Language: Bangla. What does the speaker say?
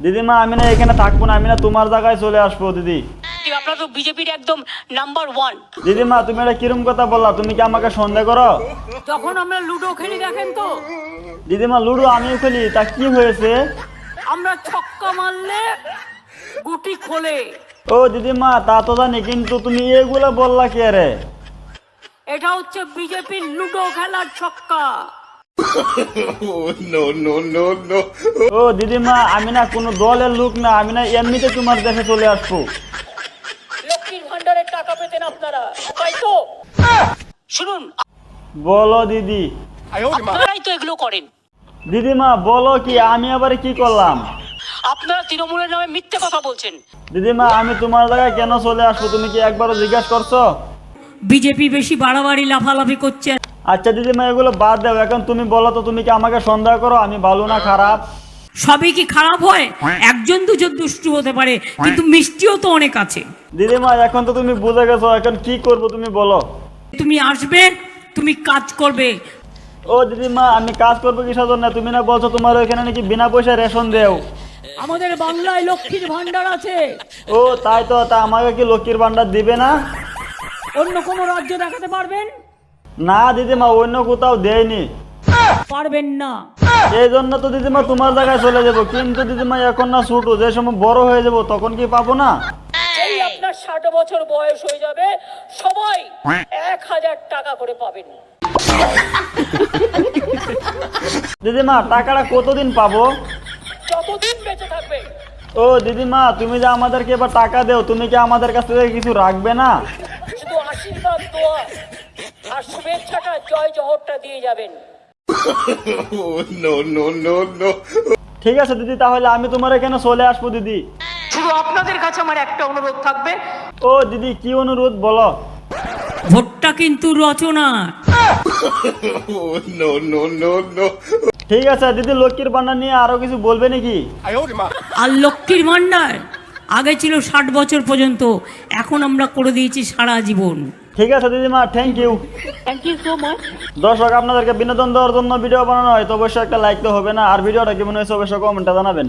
দিদিমা আমি না এখানে থাকবো না, আমি না তোমার জায়গায় চলে আসবো দিদি। আপনারা তো বিজেপির একদম নাম্বার 1। দিদিমা তুমি এটা কিরম কথা বললা? তুমি কি আমাকে সন্দেহ করো? যখন আমরা লুডো খেলি দেখেন তো, দিদিমা লুডো আমিও খেলি, তা কি হয়েছে? আমরা ছক্কা মারলে গুটি খোলে। ও দিদিমা তা তো জানি, কিন্তু তুমি এগুলো বললা কে রে? এটা হচ্ছে বিজেপির লুডো খেলার ছক্কা। ও দিদিমা আমি না কোনো দলের লোক না, আমি না এমনিতে তোমার দেশে চলে আসবো। লক্ষ্মীর ভান্ডারের টাকা পেতেন আপনারা, তাই তো? শুনুন, বলো দিদি। আপনারাই তো এগুলো করেন। দিদিমা বলো কি, আমি আবার কি করলাম? আপনারা তৃণমূলের নামে মিথ্যে কথা বলছেন। দিদিমা আমি তোমার জায়গায় কেন চলে আসবো, তুমি কি একবারও জিজ্ঞাসা করছো? বিজেপি বেশি বাড়াবাড়ি লাফালাফি করছে। আচ্ছা দিদিমা এগুলো বাদ দাও, এখন তুমি বলো তো, তুমি কি আমাকে সন্দেহ করো আমি ভালো না খারাপ? সবই কি খারাপ হয়? একজন দুজন দুষ্টু হতে পারে, কিন্তু মিষ্টিও তো অনেক আছে। দিদিমা এখন তো তুমি বুঝে গেছো, এখন কি করবো তুমি বলো। তুমি আসবে, তুমি কাজ করবে। ও দিদিমা আমি কাজ করবো কিসের জন্য? তুমি না বলছো তোমার ওইখানে নাকি বিনা পয়সায় রেশন দেও। আমাদের বাংলায় লক্ষ্মীর ভান্ডার আছে। ও তাই তো, তা আমাকে কি লক্ষ্মীর ভান্ডার দিবে না? অন্য কোনো রাজ্য দেখাতে পারবেন? না দিদিমা অন্য কোথাও দেয়নি। পারবেন না। এই জন্য তো দিদিমা তোমার জায়গায় চলে যাবো, কিন্তু দিদিমা এখন না ছোট, যে সময় বড় হয়ে যাবো তখন কি পাবো না? এই আপনার 60 বছর বয়স হয়ে যাবে, সবাই 1000 টাকা করে পাবেন। দিদিমা টাকাটা কতদিন পাবো? যতদিন বেঁচে থাকবে। ও দিদিমা তুমি যে আমাদেরকে এবার টাকা দেও, তুমি কি আমাদের কাছ থেকে কিছু রাখবে না? শুধু আশীর্বাদ, দোয়া আর শুভেচ্ছাটা, জয় জহরটা দিয়ে যাবেন। ঠিক আছে দিদি, তাহলে আমি তোমার এখানে চলে আসবো দিদি। শুধু আপনাদের কাছে আমার একটা অনুরোধ থাকবে। ও দিদি কি অনুরোধ বলো। ভোটটা কিন্তু রচনা। ঠিক আছে দিদি, লক্ষ্মীর ভান্ডার নিয়ে আরো কিছু বলবে নাকি? আর লক্ষ্মীর ভান্ডার আগে ছিল 60 বছর পর্যন্ত, এখন আমরা করে দিয়েছি সারা জীবন। ঠিক আছে দিদিমা, thank you. Thank you so much. দর্শক আপনাদেরকে বিনোদন দেওয়ার জন্য ভিডিও বানানো হয়, তো অবশ্যই একটা লাইক তো হবে না, আর ভিডিওটা কেমন হয়েছে অবশ্যই কমেন্টে জানাবেন।